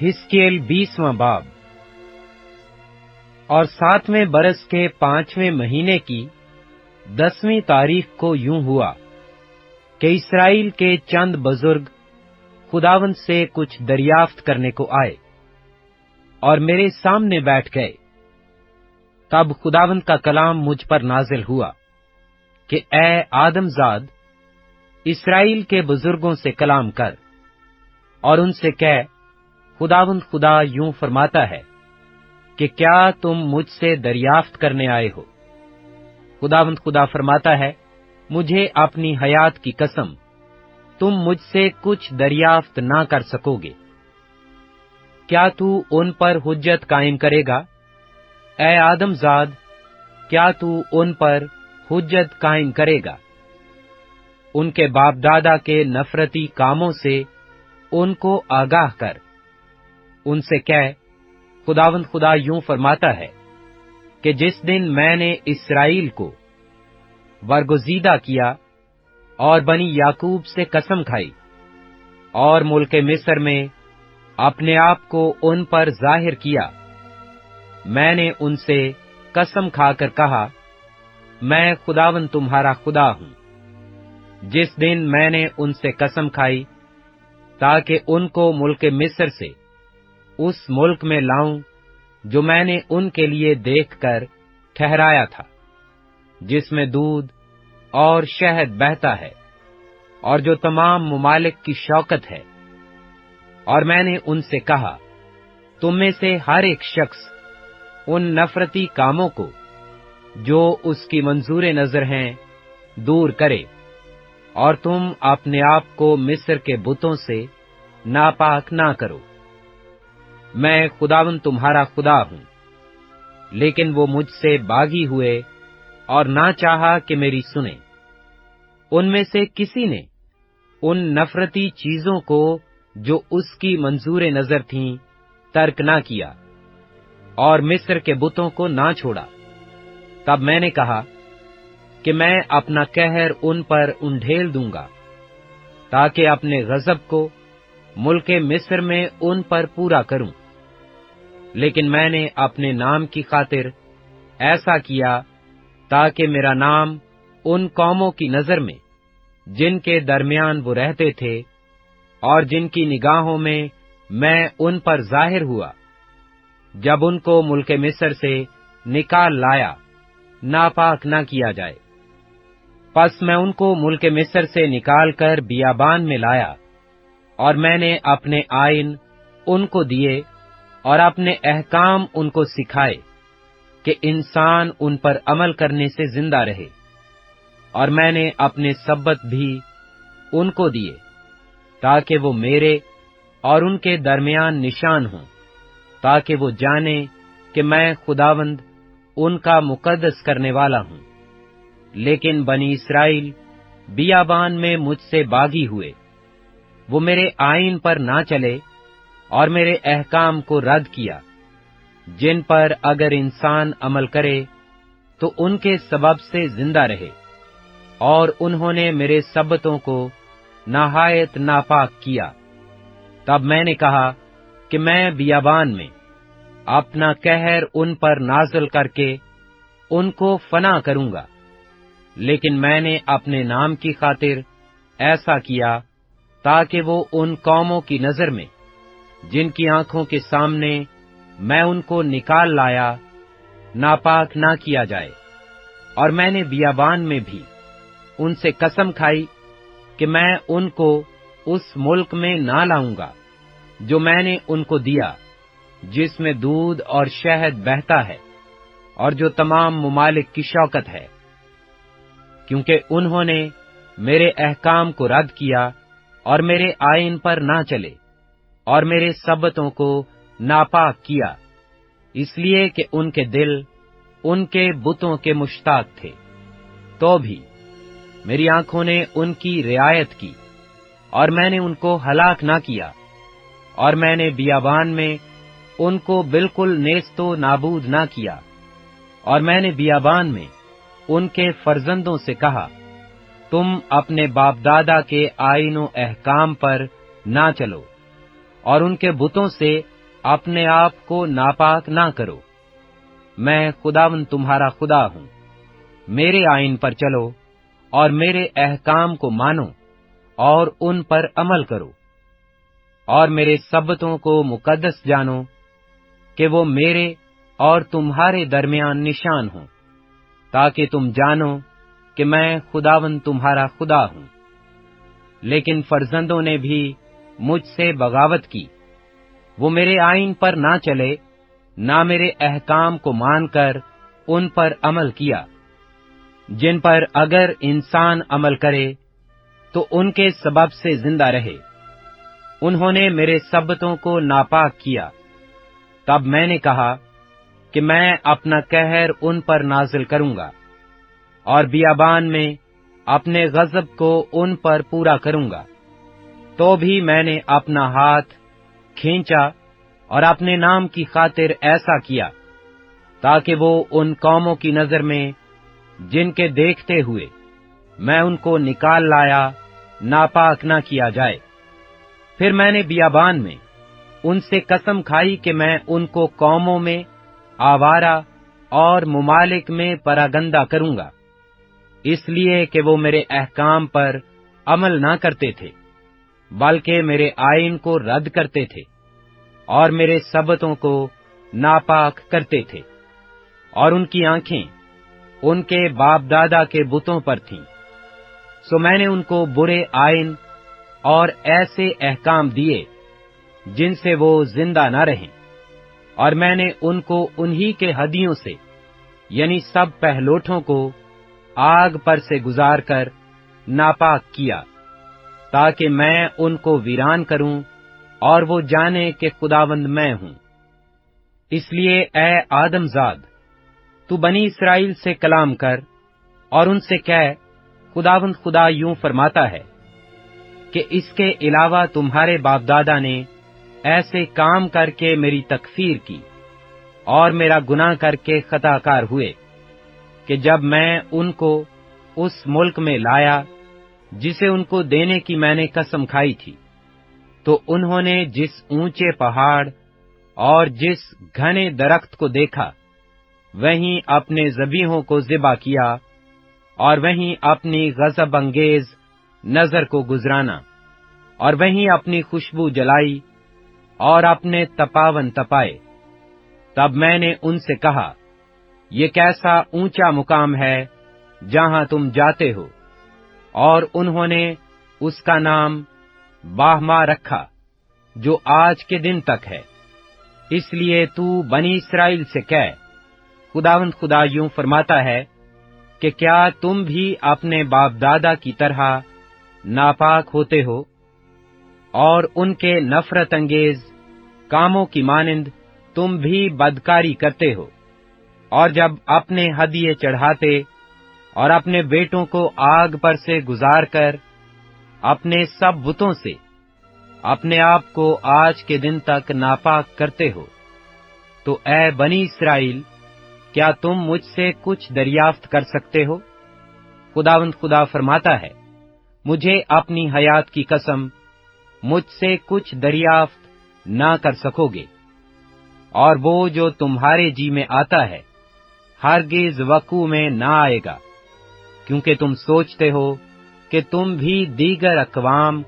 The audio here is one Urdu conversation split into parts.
حزقیل 20واں باب۔ اور 7ویں برس کے 5ویں مہینے کی 10ویں تاریخ کو یوں ہوا کہ اسرائیل کے چند بزرگ خداوند سے کچھ دریافت کرنے کو آئے اور میرے سامنے بیٹھ گئے۔ تب خداوند کا کلام مجھ پر نازل ہوا کہ اے آدم زاد، اسرائیل کے بزرگوں سے کلام کر اور ان سے کہہ، خداوند خدا یوں فرماتا ہے کہ کیا تم مجھ سے دریافت کرنے آئے ہو؟ خداوند خدا فرماتا ہے، مجھے اپنی حیات کی قسم، تم مجھ سے کچھ دریافت نہ کر سکو گے۔ کیا تو ان پر حجت قائم کرے گا؟ اے آدم زاد، کیا تو ان پر حجت قائم کرے گا؟ ان کے باپ دادا کے نفرتی کاموں سے ان کو آگاہ کر، ان سے کہہ، خداوند خدا یوں فرماتا ہے کہ جس دن میں نے اسرائیل کو برگزیدہ کیا اور بنی یعقوب سے قسم کھائی اور ملک مصر میں اپنے آپ کو ان پر ظاہر کیا، میں نے ان سے قسم کھا کر کہا، میں خداوند تمہارا خدا ہوں۔ جس دن میں نے ان سے قسم کھائی تاکہ ان کو ملک مصر سے اس ملک میں لاؤں جو میں نے ان کے لیے دیکھ کر ٹھہرایا تھا، جس میں دودھ اور شہد بہتا ہے اور جو تمام ممالک کی شوکت ہے۔ اور میں نے ان سے کہا، تم میں سے ہر ایک شخص ان نفرتی کاموں کو جو اس کی منظور نظر ہیں دور کرے، اور تم اپنے آپ کو مصر کے بتوں سے ناپاک نہ کرو۔ میں خداوند تمہارا خدا ہوں۔ لیکن وہ مجھ سے باغی ہوئے اور نہ چاہا کہ میری سنیں۔ ان میں سے کسی نے ان نفرتی چیزوں کو جو اس کی منظور نظر تھیں ترک نہ کیا اور مصر کے بتوں کو نہ چھوڑا۔ تب میں نے کہا کہ میں اپنا قہر ان پر انڈھیل دوں گا، تاکہ اپنے غضب کو ملک مصر میں ان پر پورا کروں۔ لیکن میں نے اپنے نام کی خاطر ایسا کیا تاکہ میرا نام ان قوموں کی نظر میں جن کے درمیان وہ رہتے تھے اور جن کی نگاہوں میں ان پر ظاہر ہوا، جب ان کو ملک مصر سے نکال لایا، ناپاک نہ کیا جائے۔ پس میں ان کو ملک مصر سے نکال کر بیابان میں لایا، اور میں نے اپنے آئین ان کو دیے اور اپنے احکام ان کو سکھائے کہ انسان ان پر عمل کرنے سے زندہ رہے۔ اور میں نے اپنے سبت بھی ان کو دیے تاکہ وہ میرے اور ان کے درمیان نشان ہوں، تاکہ وہ جانیں کہ میں خداوند ان کا مقدس کرنے والا ہوں۔ لیکن بنی اسرائیل بیابان میں مجھ سے باغی ہوئے، وہ میرے آئین پر نہ چلے اور میرے احکام کو رد کیا، جن پر اگر انسان عمل کرے تو ان کے سبب سے زندہ رہے۔ اور انہوں نے میرے سبتوں کو نہایت ناپاک کیا۔ تب میں نے کہا کہ میں بیابان میں اپنا قہر ان پر نازل کر کے ان کو فنا کروں گا۔ لیکن میں نے اپنے نام کی خاطر ایسا کیا تاکہ وہ ان قوموں کی نظر میں جن کی آنکھوں کے سامنے میں ان کو نکال لایا، ناپاک نہ کیا جائے۔ اور میں نے بیابان میں بھی ان سے قسم کھائی کہ میں ان کو اس ملک میں نہ لاؤں گا جو میں نے ان کو دیا، جس میں دودھ اور شہد بہتا ہے اور جو تمام ممالک کی شوکت ہے، کیونکہ انہوں نے میرے احکام کو رد کیا اور میرے آئین پر نہ چلے اور میرے سبتوں کو ناپاک کیا، اس لیے کہ ان کے دل ان کے بتوں کے مشتاق تھے۔ تو بھی میری آنکھوں نے ان کی رعایت کی اور میں نے ان کو ہلاک نہ کیا، اور میں نے بیابان میں ان کو بالکل نیست و نابود نہ کیا۔ اور میں نے بیابان میں ان کے فرزندوں سے کہا، تم اپنے باپ دادا کے آئین و احکام پر نہ چلو اور ان کے بتوں سے اپنے آپ کو ناپاک نہ کرو۔ میں خداوند تمہارا خدا ہوں۔ میرے آئین پر چلو اور میرے احکام کو مانو اور ان پر عمل کرو، اور میرے سبتوں کو مقدس جانو کہ وہ میرے اور تمہارے درمیان نشان ہوں، تاکہ تم جانو کہ میں خداوند تمہارا خدا ہوں۔ لیکن فرزندوں نے بھی مجھ سے بغاوت کی، وہ میرے آئین پر نہ چلے، نہ میرے احکام کو مان کر ان پر عمل کیا، جن پر اگر انسان عمل کرے تو ان کے سبب سے زندہ رہے۔ انہوں نے میرے سبتوں کو ناپاک کیا۔ تب میں نے کہا کہ میں اپنا قہر ان پر نازل کروں گا، اور بیابان میں اپنے غضب کو ان پر پورا کروں گا۔ تو بھی میں نے اپنا ہاتھ کھینچا اور اپنے نام کی خاطر ایسا کیا، تاکہ وہ ان قوموں کی نظر میں جن کے دیکھتے ہوئے میں ان کو نکال لایا ناپاک نہ کیا جائے۔ پھر میں نے بیابان میں ان سے قسم کھائی کہ میں ان کو قوموں میں آوارہ اور ممالک میں پراگندہ کروں گا، اس لیے کہ وہ میرے احکام پر عمل نہ کرتے تھے، بلکہ میرے آئین کو رد کرتے تھے اور میرے سبتوں کو ناپاک کرتے تھے، اور ان کی آنکھیں ان کے باپ دادا کے بتوں پر تھیں۔ سو میں نے ان کو برے آئین اور ایسے احکام دیے جن سے وہ زندہ نہ رہیں، اور میں نے ان کو انہی کے ہدیوں سے یعنی سب پہلوٹوں کو آگ پر سے گزار کر ناپاک کیا، تاکہ میں ان کو ویران کروں اور وہ جانے کہ خداوند میں ہوں۔ اس لیے اے آدم زاد، تو بنی اسرائیل سے کلام کر اور ان سے کہہ، خداوند خدا یوں فرماتا ہے کہ اس کے علاوہ تمہارے باپ دادا نے ایسے کام کر کے میری تکفیر کی اور میرا گناہ کر کے خطا کار ہوئے، کہ جب میں ان کو اس ملک میں لایا جسے ان کو دینے کی میں نے قسم کھائی تھی، تو انہوں نے جس اونچے پہاڑ اور جس گھنے درخت کو دیکھا، وہیں اپنے ذبیحوں کو ذبح کیا، اور وہیں اپنی غضب انگیز نظر کو گزرانا، اور وہیں اپنی خوشبو جلائی اور اپنے تپاون تپائے۔ تب میں نے ان سے کہا، یہ کیسا اونچا مقام ہے جہاں تم جاتے ہو، اور انہوں نے اس کا نام باہما رکھا، جو آج کے دن تک ہے۔ اس لیے تو بنی اسرائیل سے کہہ، خداوند خدا یوں فرماتا ہے کہ کیا تم بھی اپنے باپ دادا کی طرح ناپاک ہوتے ہو، اور ان کے نفرت انگیز کاموں کی مانند تم بھی بدکاری کرتے ہو، اور جب اپنے ہدیے چڑھاتے اور اپنے بیٹوں کو آگ پر سے گزار کر اپنے سب بتوں سے اپنے آپ کو آج کے دن تک ناپاک کرتے ہو، تو اے بنی اسرائیل، کیا تم مجھ سے کچھ دریافت کر سکتے ہو؟ خداوند خدا فرماتا ہے، مجھے اپنی حیات کی قسم، مجھ سے کچھ دریافت نہ کر سکو گے، اور وہ جو تمہارے جی میں آتا ہے ہرگز وقوع میں نہ آئے گا، کیونکہ تم سوچتے ہو کہ تم بھی دیگر اقوام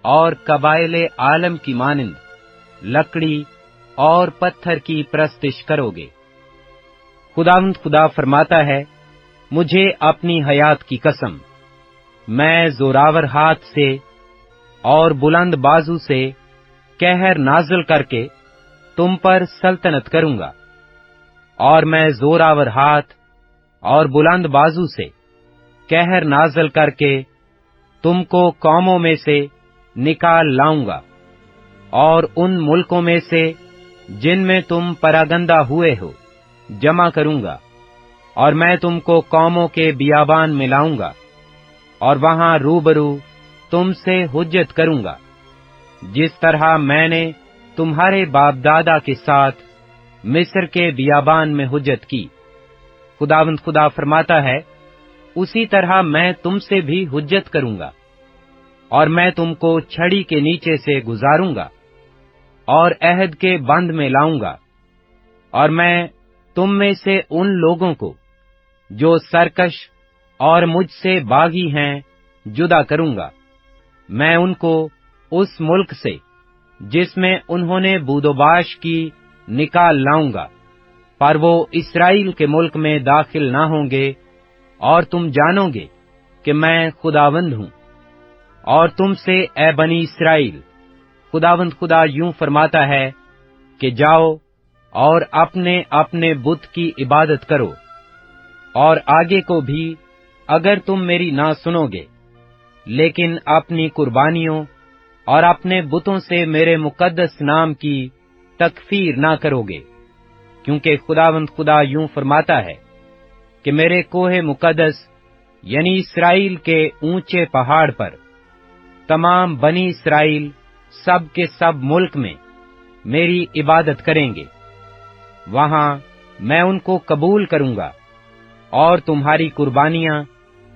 اور قبائل عالم کی مانند لکڑی اور پتھر کی پرستش کرو گے۔ خداوند خدا فرماتا ہے، مجھے اپنی حیات کی قسم، میں زوراور ہاتھ سے اور بلند بازو سے قہر نازل کر کے تم پر سلطنت کروں گا، اور میں زوراور ہاتھ اور بلند بازو سے قہر نازل کر کے تم کو قوموں میں سے نکال لاؤں گا، اور ان ملکوں میں سے جن میں تم پراگندہ ہوئے ہو جمع کروں گا، اور میں تم کو قوموں کے بیابان میں لاؤں گا، اور وہاں روبرو تم سے حجت کروں گا، جس طرح میں نے تمہارے باپ دادا کے ساتھ مصر کے بیابان میں حجت کی۔ خداوند خدا فرماتا ہے، اسی طرح میں تم سے بھی حجت کروں گا، اور میں تم کو چھڑی کے نیچے سے گزاروں گا، اور عہد کے بند میں لاؤں گا، اور میں تم میں سے ان لوگوں کو جو سرکش اور مجھ سے باغی ہیں جدا کروں گا۔ میں ان کو اس ملک سے جس میں انہوں نے بود و باش کی نکال لاؤں گا، پر وہ اسرائیل کے ملک میں داخل نہ ہوں گے، اور تم جانو گے کہ میں خداوند ہوں۔ اور تم سے اے بنی اسرائیل، خداوند خدا یوں فرماتا ہے کہ جاؤ اور اپنے اپنے بت کی عبادت کرو، اور آگے کو بھی اگر تم میری نہ سنو گے، لیکن اپنی قربانیوں اور اپنے بتوں سے میرے مقدس نام کی تکفیر نہ کرو گے، کیونکہ خداوند خدا یوں فرماتا ہے کہ میرے کوہ مقدس یعنی اسرائیل کے اونچے پہاڑ پر تمام بنی اسرائیل سب کے سب ملک میں میری عبادت کریں گے۔ وہاں میں ان کو قبول کروں گا، اور تمہاری قربانیاں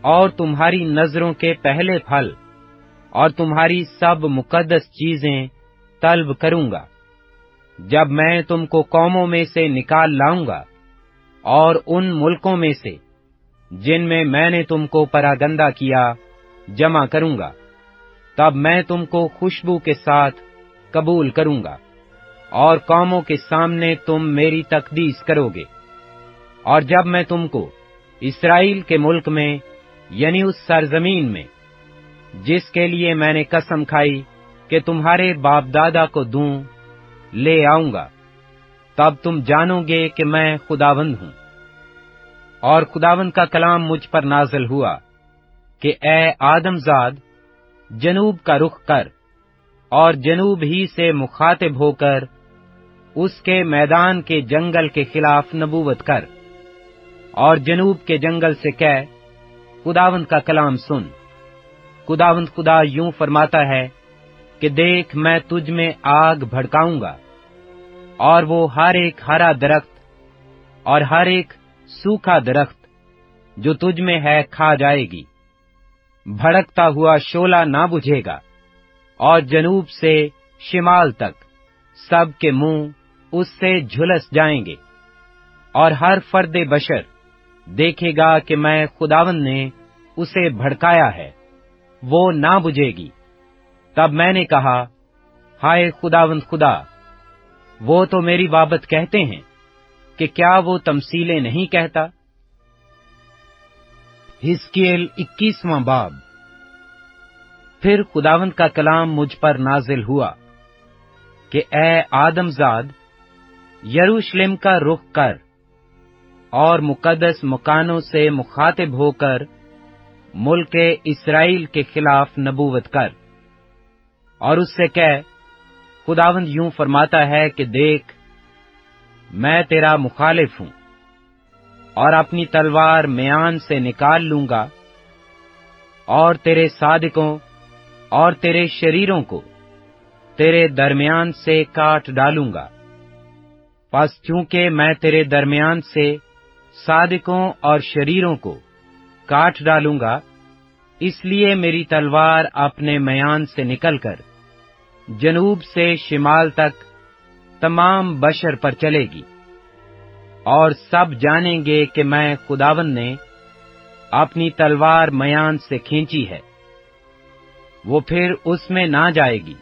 اور تمہاری نذروں کے پہلے پھل اور تمہاری سب مقدس چیزیں طلب کروں گا۔ جب میں تم کو قوموں میں سے نکال لاؤں گا اور ان ملکوں میں سے جن میں نے تم کو پراگندہ کیا جمع کروں گا، تب میں تم کو خوشبو کے ساتھ قبول کروں گا، اور قوموں کے سامنے تم میری تقدیس کرو گے۔ اور جب میں تم کو اسرائیل کے ملک میں یعنی اس سرزمین میں جس کے لیے میں نے قسم کھائی کہ تمہارے باپ دادا کو دوں لے آؤں گا، تب تم جانو گے کہ میں خداوند ہوں۔ اور خداوند کا کلام مجھ پر نازل ہوا کہ اے آدم زاد، جنوب کا رخ کر، اور جنوب ہی سے مخاطب ہو کر اس کے میدان کے جنگل کے خلاف نبوت کر، اور جنوب کے جنگل سے کہہ، خداوند کا کلام سن۔ خداوند خدا یوں فرماتا ہے کہ دیکھ، میں تجھ میں آگ بھڑکاؤں گا، اور وہ ہر ایک ہرا درخت اور ہر ایک سوکھا درخت جو تجھ میں ہے کھا جائے گی۔ بھڑکتا ہوا شعلہ نہ بجھے گا، اور جنوب سے شمال تک سب کے منہ اس سے جھلس جائیں گے، اور ہر فرد بشر دیکھے گا کہ میں خداوند نے اسے بھڑکایا ہے، وہ نہ بجھے گی۔ تب میں نے کہا، ہائے خداوند خدا، وہ تو میری بابت کہتے ہیں کہ کیا وہ تمثیلیں نہیں کہتا؟ حزقیل 21واں باب۔ پھر خداوند کا کلام مجھ پر نازل ہوا کہ اے آدم زاد، یروشلم کا رخ کر، اور مقدس مکانوں سے مخاطب ہو کر ملک اسرائیل کے خلاف نبوت کر، اور اس سے کہہ، خداوند یوں فرماتا ہے کہ دیکھ، میں تیرا مخالف ہوں، اور اپنی تلوار میان سے نکال لوں گا، اور تیرے صادقوں اور تیرے شریروں کو تیرے درمیان سے کاٹ ڈالوں گا۔ پس چونکہ میں تیرے درمیان سے صادقوں اور شریروں کو کاٹ ڈالوں گا، اس لیے میری تلوار اپنے میان سے نکل کر جنوب سے شمال تک تمام بشر پر چلے گی، اور سب جانیں گے کہ میں خداوند نے اپنی تلوار میان سے کھینچی ہے، وہ پھر اس میں نہ جائے گی۔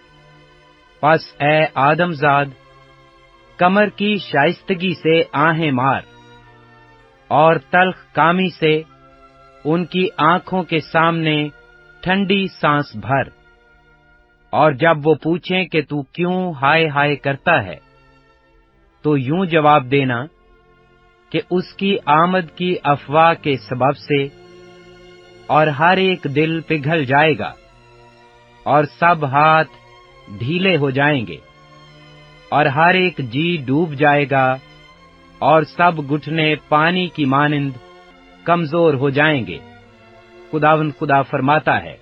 پس اے آدم زاد، کمر کی شائستگی سے آہیں مار، اور تلخ کامی سے ان کی آنکھوں کے سامنے ٹھنڈی سانس بھر، اور جب وہ پوچھیں کہ تو کیوں ہائے ہائے کرتا ہے، تو یوں جواب دینا کہ اس کی آمد کی افواہ کے سبب سے اور ہر ایک دل پگھل جائے گا، اور سب ہاتھ ڈھیلے ہو جائیں گے، اور ہر ایک جی ڈوب جائے گا، اور سب گھٹنے پانی کی مانند کمزور ہو جائیں گے۔ خداوند خدا فرماتا ہے،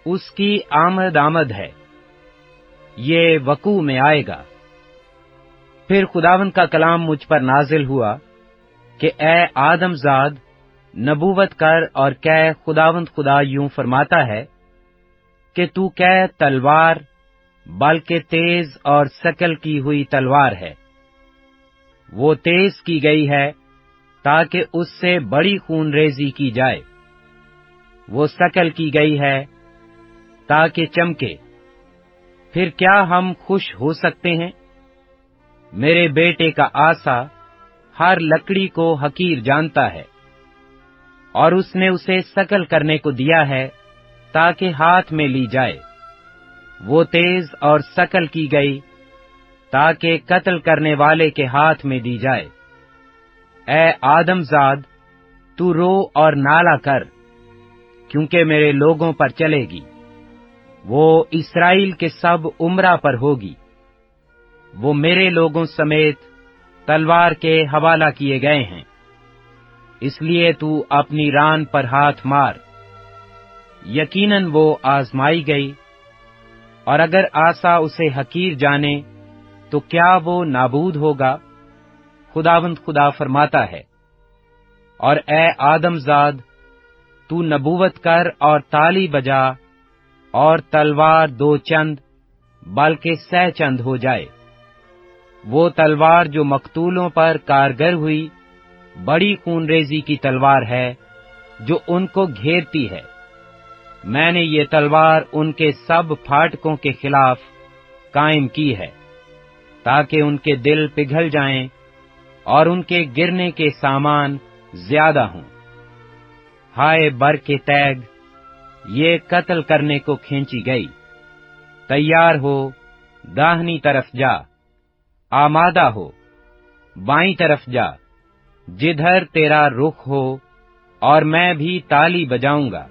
اس کی آمد ہے، یہ وقوع میں آئے گا۔ پھر خداوند کا کلام مجھ پر نازل ہوا کہ اے آدم زاد، نبوت کر اور کہہ، خداوند خدا یوں فرماتا ہے کہ تو کہہ، تلوار بلکہ تیز اور ثقل کی ہوئی تلوار ہے۔ وہ تیز کی گئی ہے تاکہ اس سے بڑی خون ریزی کی جائے، وہ ثقل کی گئی ہے تاکہ چمکے۔ پھر کیا ہم خوش ہو سکتے ہیں؟ میرے بیٹے کا عصا ہر لکڑی کو حقیر جانتا ہے، اور اس نے اسے ثقل کرنے کو دیا ہے تاکہ ہاتھ میں لی جائے۔ وہ تیز اور ثقل کی گئی تاکہ قتل کرنے والے کے ہاتھ میں دی جائے۔ اے آدم زاد، تو رو اور نالہ کر، کیونکہ میرے لوگوں پر چلے گی، وہ اسرائیل کے سب امرا پر ہوگی۔ وہ میرے لوگوں سمیت تلوار کے حوالہ کیے گئے ہیں، اس لیے تو اپنی ران پر ہاتھ مار۔ یقیناً وہ آزمائی گئی، اور اگر عصا اسے حقیر جانے تو کیا وہ نابود ہوگا؟ خداوند خدا فرماتا ہے۔ اور اے آدم زاد، تو نبوت کر اور تالی بجا، اور تلوار 2 چند بلکہ 100 چند ہو جائے۔ وہ تلوار جو مقتولوں پر کارگر ہوئی بڑی خون ریزی کی تلوار ہے جو ان کو گھیرتی ہے۔ میں نے یہ تلوار ان کے سب پھاٹکوں کے خلاف قائم کی ہے، تاکہ ان کے دل پگھل جائیں اور ان کے گرنے کے سامان زیادہ ہوں۔ ہائے بر کے تیگ، یہ قتل کرنے کو کھینچی گئی۔ تیار ہو، داہنی طرف جا، آمادہ ہو، بائیں طرف جا، جدھر تیرا رخ ہو، اور میں بھی تالی بجاؤں گا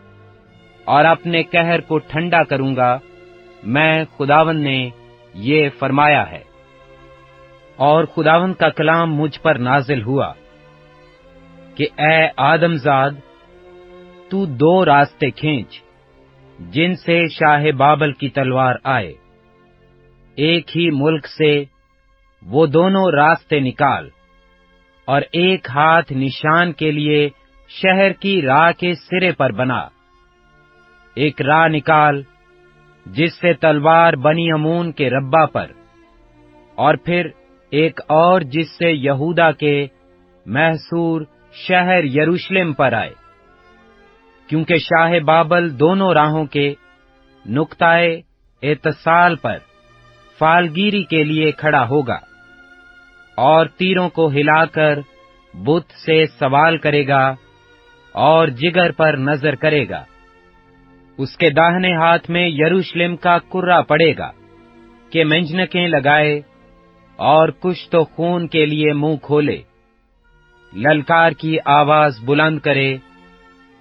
اور اپنے قہر کو ٹھنڈا کروں گا۔ میں خداوند نے یہ فرمایا ہے۔ اور خداوند کا کلام مجھ پر نازل ہوا کہ اے آدم زاد، تو 2 راستے کھینچ جن سے شاہ بابل کی تلوار آئے۔ ایک ہی ملک سے وہ دونوں راستے نکال، اور ایک ہاتھ نشان کے لیے شہر کی راہ کے سرے پر بنا۔ ایک راہ نکال جس سے تلوار بنی امون کے ربا پر، اور پھر ایک اور جس سے یہودا کے محصور شہر یروشلم پر آئے، کیونکہ شاہ بابل دونوں راہوں کے نقطۂ اتصال پر فالگیری کے لیے کھڑا ہوگا، اور تیروں کو ہلا کر بت سے سوال کرے گا اور جگر پر نظر کرے گا۔ اس کے داہنے ہاتھ میں یروشلم کا کرہ پڑے گا کہ منجنکیں لگائے اور کچھ تو خون کے لیے منہ کھولے، للکار کی آواز بلند کرے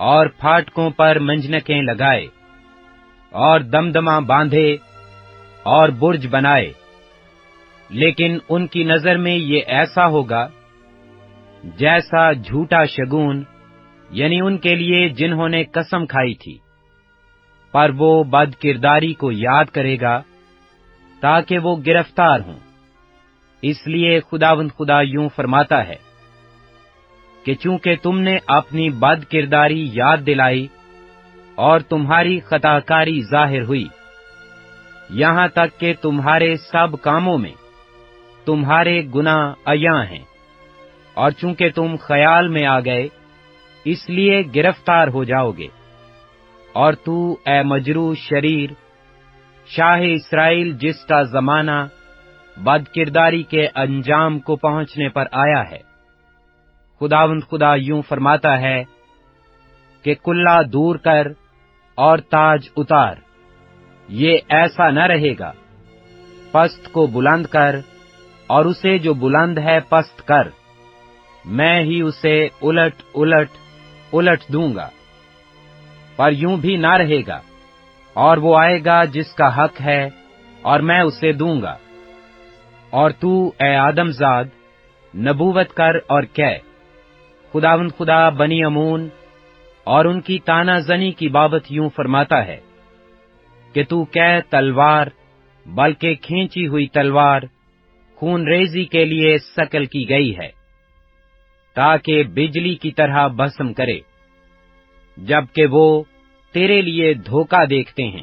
اور پھاٹکوں پر منجنکیں لگائے، اور دمدمہ باندھے اور برج بنائے۔ لیکن ان کی نظر میں یہ ایسا ہوگا جیسا جھوٹا شگون، یعنی ان کے لیے جنہوں نے قسم کھائی تھی، پر وہ بد کرداری کو یاد کرے گا تاکہ وہ گرفتار ہوں۔ اس لیے خداوند خدا یوں فرماتا ہے کہ چونکہ تم نے اپنی بد کرداری یاد دلائی اور تمہاری خطا کاری ظاہر ہوئی، یہاں تک کہ تمہارے سب کاموں میں تمہارے گناہ عیاں ہیں، اور چونکہ تم خیال میں آ گئے اس لیے گرفتار ہو جاؤ گے۔ اور تو اے مجروح شریر، شاہ اسرائیل جس کا زمانہ بد کرداری کے انجام کو پہنچنے پر آیا ہے، خداوند خدا یوں فرماتا ہے کہ کلہ دور کر اور تاج اتار، یہ ایسا نہ رہے گا۔ پست کو بلند کر اور اسے جو بلند ہے پست کر، میں ہی اسے الٹ الٹ الٹ دوں گا۔ پر یوں بھی نہ رہے گا، اور وہ آئے گا جس کا حق ہے اور میں اسے دوں گا۔ اور تو اے آدم زاد، نبوت کر اور کہہ، خداوند خدا بنی امون اور ان کی تانا زنی کی بابت یوں فرماتا ہے کہ تو کہہ تلوار، بلکہ کھینچی ہوئی تلوار خون ریزی کے لیے ثقل کی گئی ہے، تاکہ بجلی کی طرح بھسم کرے، جبکہ وہ تیرے لیے دھوکہ دیکھتے ہیں۔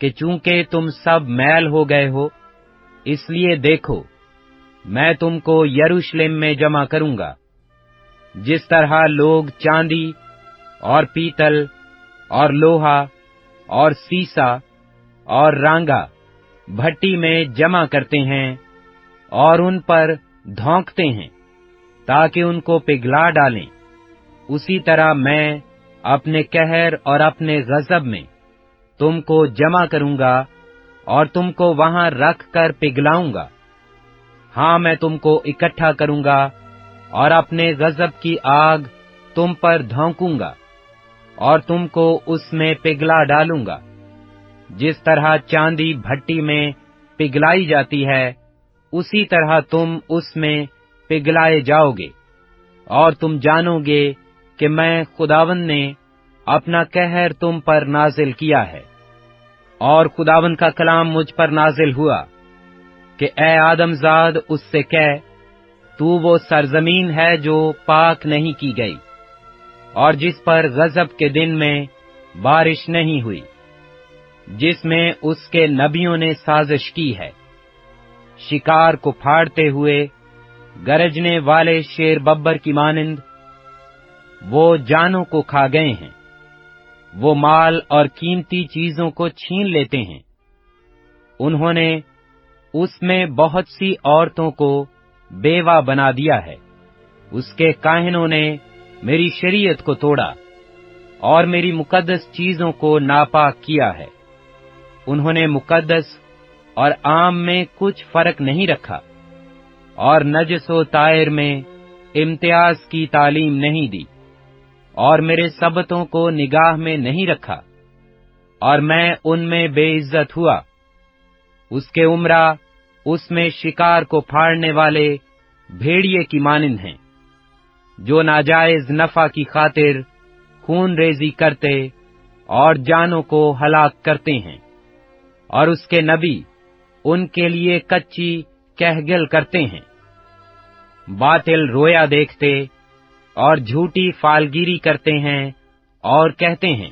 کہ چونکہ تم سب میل ہو گئے ہو، اس لیے دیکھو میں تم کو یروشلم میں جمع کروں گا، جس طرح لوگ چاندی اور پیتل اور لوہا اور سیسا اور رانگا بھٹی میں جمع کرتے ہیں اور ان پر دھونکتے ہیں تاکہ ان کو پگھلا ڈالیں، اسی طرح میں اپنے قہر اور اپنے غضب میں تم کو جمع کروں گا اور تم کو وہاں رکھ کر پگھلاؤں گا۔ ہاں، میں تم کو اکٹھا کروں گا اور اپنے غضب کی آگ تم پر دھونکوں گا اور تم کو اس میں پگھلا ڈالوں گا، جس طرح چاندی بھٹی میں پگھلائی جاتی ہے، اسی طرح تم اس میں پگھلائے جاؤ گے، اور تم جانو گے کہ میں خداوند نے اپنا قہر تم پر نازل کیا ہے۔ اور خداوند کا کلام مجھ پر نازل ہوا کہ اے آدم زاد، اس سے کہہ، تو وہ سرزمین ہے جو پاک نہیں کی گئی اور جس پر غضب کے دن میں بارش نہیں ہوئی، جس میں اس کے نبیوں نے سازش کی ہے، شکار کو پھاڑتے ہوئے گرجنے والے شیر ببر کی مانند وہ جانوں کو کھا گئے ہیں، وہ مال اور قیمتی چیزوں کو چھین لیتے ہیں، انہوں نے اس میں بہت سی عورتوں کو بیوہ بنا دیا ہے، اس کے کاہنوں نے میری شریعت کو توڑا اور میری مقدس چیزوں کو ناپاک کیا ہے، انہوں نے مقدس اور عام میں کچھ فرق نہیں رکھا اور نجس و طاہر میں امتیاز کی تعلیم نہیں دی اور میرے سبتوں کو نگاہ میں نہیں رکھا، اور میں ان میں بے عزت ہوا۔ اس کے عمرہ اس میں شکار کو پھاڑنے والے بھیڑیے کی مانند ہیں، جو ناجائز نفع کی خاطر خون ریزی کرتے اور جانوں کو ہلاک کرتے ہیں، اور اس کے نبی ان کے لیے کچی کہگل کرتے ہیں، باطل رویا دیکھتے اور جھوٹی فالگیری کرتے ہیں اور کہتے ہیں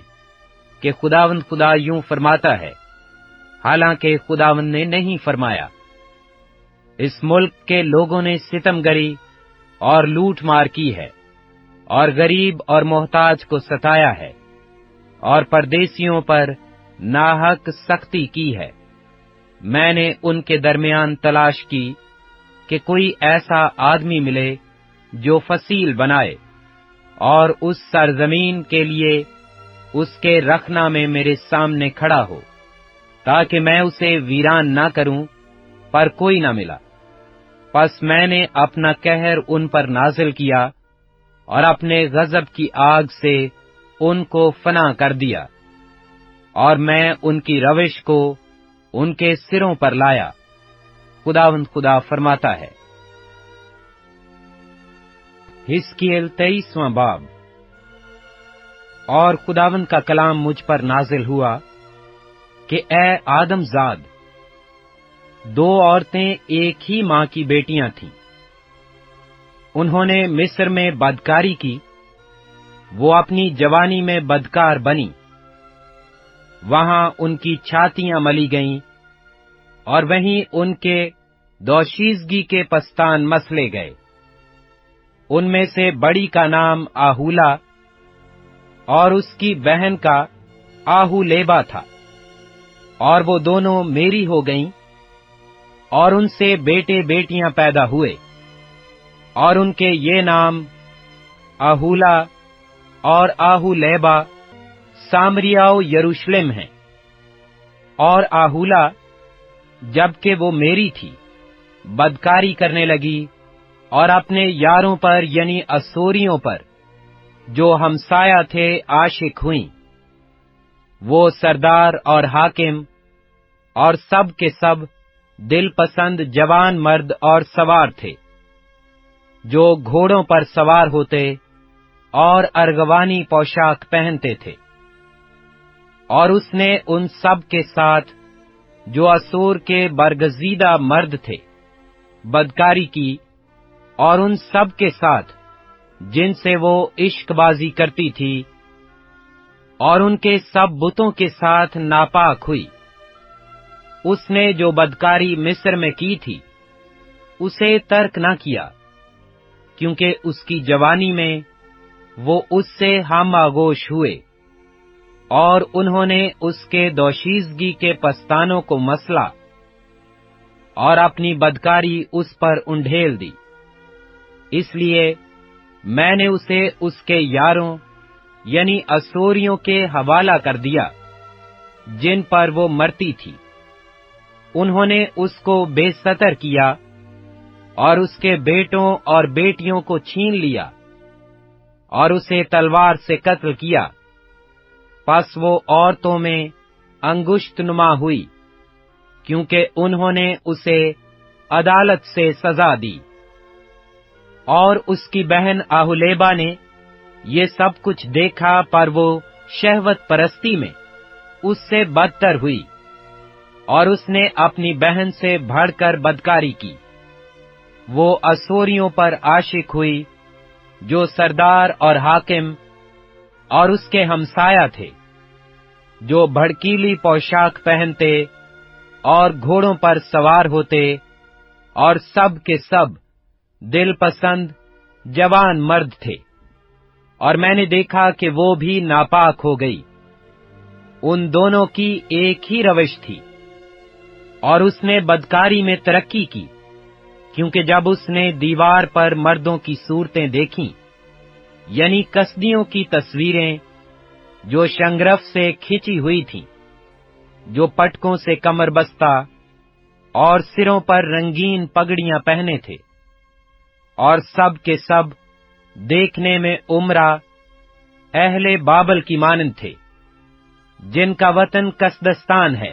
کہ خداوند خدا یوں فرماتا ہے، حالانکہ خداوند نے نہیں فرمایا۔ اس ملک کے لوگوں نے ستم گری اور لوٹ مار کی ہے اور غریب اور محتاج کو ستایا ہے اور پردیسیوں پر ناحق سختی کی ہے۔ میں نے ان کے درمیان تلاش کی کہ کوئی ایسا آدمی ملے جو فصیل بنائے اور اس سرزمین کے لیے اس کے رخنا میں میرے سامنے کھڑا ہو، تاکہ میں اسے ویران نہ کروں، پر کوئی نہ ملا۔ پس میں نے اپنا قہر ان پر نازل کیا اور اپنے غضب کی آگ سے ان کو فنا کر دیا، اور میں ان کی روش کو ان کے سروں پر لایا۔ خداوند خدا فرماتا ہے۔ حزقیل 23واں باب۔ اور خداوند کا کلام مجھ پر نازل ہوا کہ اے آدم زاد، دو عورتیں ایک ہی ماں کی بیٹیاں تھیں، انہوں نے مصر میں بدکاری کی، وہ اپنی جوانی میں بدکار بنی، وہاں ان کی چھاتیاں ملی گئیں اور وہیں ان کے دوشیزگی کے پستان مسلے گئے۔ ان میں سے بڑی کا نام آہولا اور اس کی بہن کا آہولیبا تھا، اور وہ دونوں میری ہو گئیں، اور ان سے بیٹے بیٹیاں پیدا ہوئے، اور ان کے یہ نام آہولا اور آہولیبا سامریا و یروشلم ہیں۔ اور آہولا جبکہ وہ میری تھی بدکاری کرنے لگی اور اپنے یاروں پر یعنی اسوریوں پر جو ہمسایہ تھے عاشق ہوئیں۔ وہ سردار اور حاکم اور سب کے سب دل پسند جوان مرد اور سوار تھے، جو گھوڑوں پر سوار ہوتے اور ارغوانی پوشاک پہنتے تھے۔ اور اس نے ان سب کے ساتھ جو اسور کے برگزیدہ مرد تھے بدکاری کی، اور ان سب کے ساتھ جن سے وہ عشق بازی کرتی تھی، اور ان کے سب بتوں کے ساتھ ناپاک ہوئی۔ اس نے جو بدکاری مصر میں کی تھی اسے ترک نہ کیا، کیونکہ اس کی جوانی میں وہ اس سے ہم آغوش ہوئے، اور انہوں نے اس کے دوشیزگی کے پستانوں کو مسلا اور اپنی بدکاری اس پر انڈھیل دی۔ اس لیے میں نے اسے اس کے یاروں یعنی اسوریوں کے حوالہ کر دیا جن پر وہ مرتی تھی۔ انہوں نے اس کو بے ستر کیا اور اس کے بیٹوں اور بیٹیوں کو چھین لیا اور اسے تلوار سے قتل کیا۔ پس وہ عورتوں میں انگشت نما ہوئی، کیونکہ انہوں نے اسے عدالت سے سزا دی۔ اور اس کی بہن اہولیبا نے یہ سب کچھ دیکھا، پر وہ شہوت پرستی میں اس سے بدتر ہوئی، اور اس نے اپنی بہن سے بڑھ کر بدکاری کی۔ وہ اسوریوں پر عاشق ہوئی جو سردار اور حاکم اور اس کے ہمسایہ تھے، جو بھڑکیلی پوشاک پہنتے اور گھوڑوں پر سوار ہوتے، اور سب کے سب دل پسند جوان مرد تھے، اور میں نے دیکھا کہ وہ بھی ناپاک ہو گئی۔ ان دونوں کی ایک ہی روش تھی، اور اس نے بدکاری میں ترقی کی، کیونکہ جب اس نے دیوار پر مردوں کی صورتیں دیکھیں، یعنی کسدیوں کی تصویریں جو شنگرف سے کھینچی ہوئی تھیں، جو پٹکوں سے کمر بستہ اور سروں پر رنگین پگڑیاں پہنے تھے، اور سب کے سب دیکھنے میں عمرہ اہل بابل کی مانند تھے، جن کا وطن کسدستان ہے،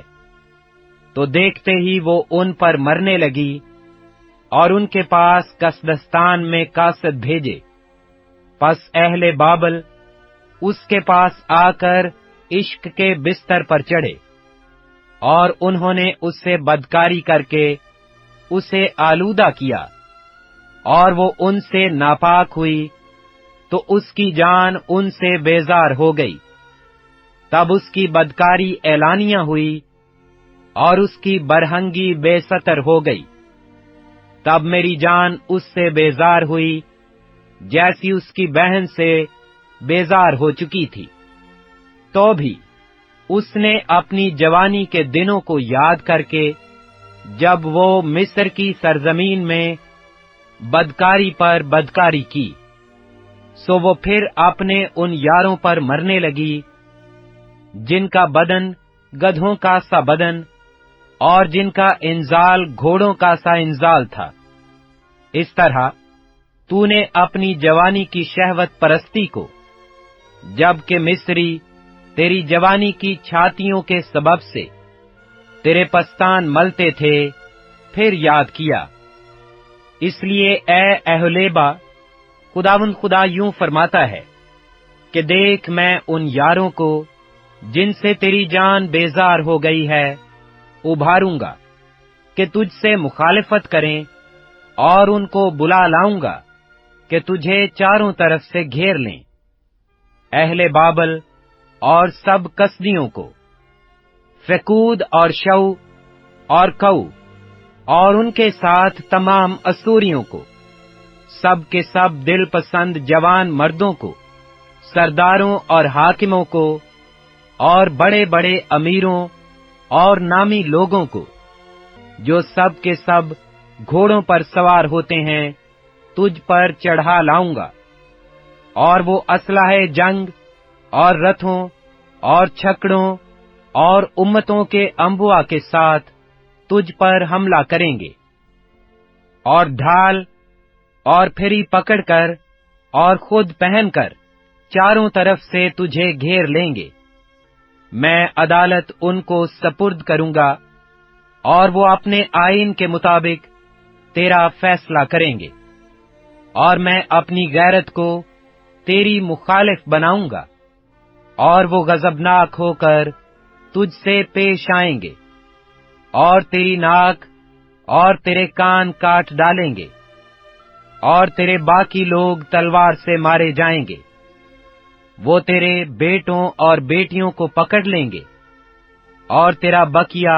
تو دیکھتے ہی وہ ان پر مرنے لگی اور ان کے پاس کسدستان میں قاصد بھیجے۔ پس اہل بابل اس کے پاس آ کر عشق کے بستر پر چڑھے، اور انہوں نے اس سے بدکاری کر کے اسے آلودہ کیا، اور وہ ان سے ناپاک ہوئی، تو اس کی جان ان سے بیزار ہو گئی۔ تب اس کی بدکاری اعلانیہ ہوئی اور اس کی برہنگی بے ستر ہو گئی۔ تب میری جان اس سے بیزار ہوئی جیسی اس کی بہن سے بیزار ہو چکی تھی۔ تو بھی اس نے اپنی جوانی کے دنوں کو یاد کر کے، جب وہ مصر کی سرزمین میں بدکاری پر بدکاری کی، سو وہ پھر اپنے ان یاروں پر مرنے لگی جن کا بدن گدھوں کا سا بدن اور جن کا انزال گھوڑوں کا سا انزال تھا۔ اس طرح تو نے اپنی جوانی کی شہوت پرستی کو، جبکہ مصری تیری جوانی کی چھاتیوں کے سبب سے تیرے پستان ملتے تھے، پھر یاد کیا۔ اس لیے اے اہولیبا، خداوند خدا یوں فرماتا ہے کہ دیکھ، میں ان یاروں کو جن سے تیری جان بیزار ہو گئی ہے ابھاروں گا کہ تجھ سے مخالفت کریں، اور ان کو بلا لاؤں گا کہ تجھے چاروں طرف سے گھیر لیں، اہل بابل اور سب کسدیوں کو، فکود اور شو اور کو، اور ان کے ساتھ تمام اسوریوں کو، سب کے سب دل پسند جوان مردوں کو، سرداروں اور حاکموں کو، اور بڑے بڑے امیروں اور نامی لوگوں کو، جو سب کے سب گھوڑوں پر سوار ہوتے ہیں، تجھ پر چڑھا لاؤں گا، اور وہ اسلحہ جنگ اور رتھوں اور چھکڑوں اور امتوں کے انبوا کے ساتھ تجھ پر حملہ کریں گے، اور ڈھال اور پھری پکڑ کر اور خود پہن کر چاروں طرف سے تجھے گھیر لیں گے۔ میں عدالت ان کو سپرد کروں گا، اور وہ اپنے آئین کے مطابق تیرا فیصلہ کریں گے، اور میں اپنی غیرت کو تیری مخالف بناؤں گا، اور وہ غضبناک ہو کر تجھ سے پیش آئیں گے، اور تیری ناک اور تیرے کان کاٹ ڈالیں گے، اور تیرے باقی لوگ تلوار سے مارے جائیں گے۔ وہ تیرے بیٹوں اور بیٹیوں کو پکڑ لیں گے، اور تیرا بکیا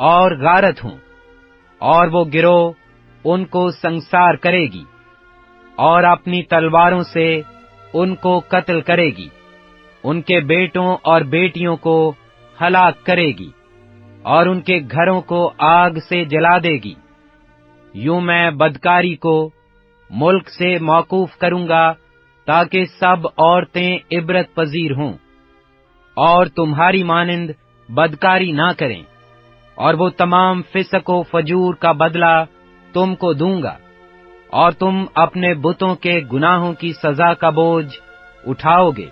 اور غارت ہوں، اور وہ گروہ ان کو سنسار کرے گی، اور اپنی تلواروں سے ان کو قتل کرے گی، ان کے بیٹوں اور بیٹیوں کو ہلاک کرے گی، اور ان کے گھروں کو آگ سے جلا دے گی۔ یوں میں بدکاری کو ملک سے موقوف کروں گا، تاکہ سب عورتیں عبرت پذیر ہوں، اور تمہاری مانند بدکاری نہ کریں، اور وہ تمام فسق و فجور کا بدلہ تم کو دوں گا، اور تم اپنے بتوں کے گناہوں کی سزا کا بوجھ اٹھاؤ گے،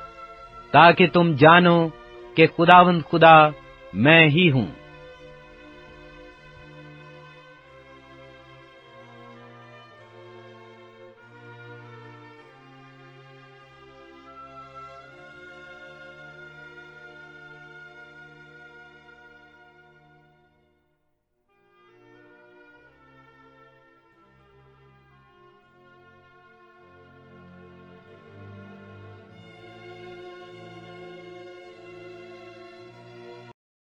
تاکہ تم جانو کہ خداوند خدا میں ہی ہوں۔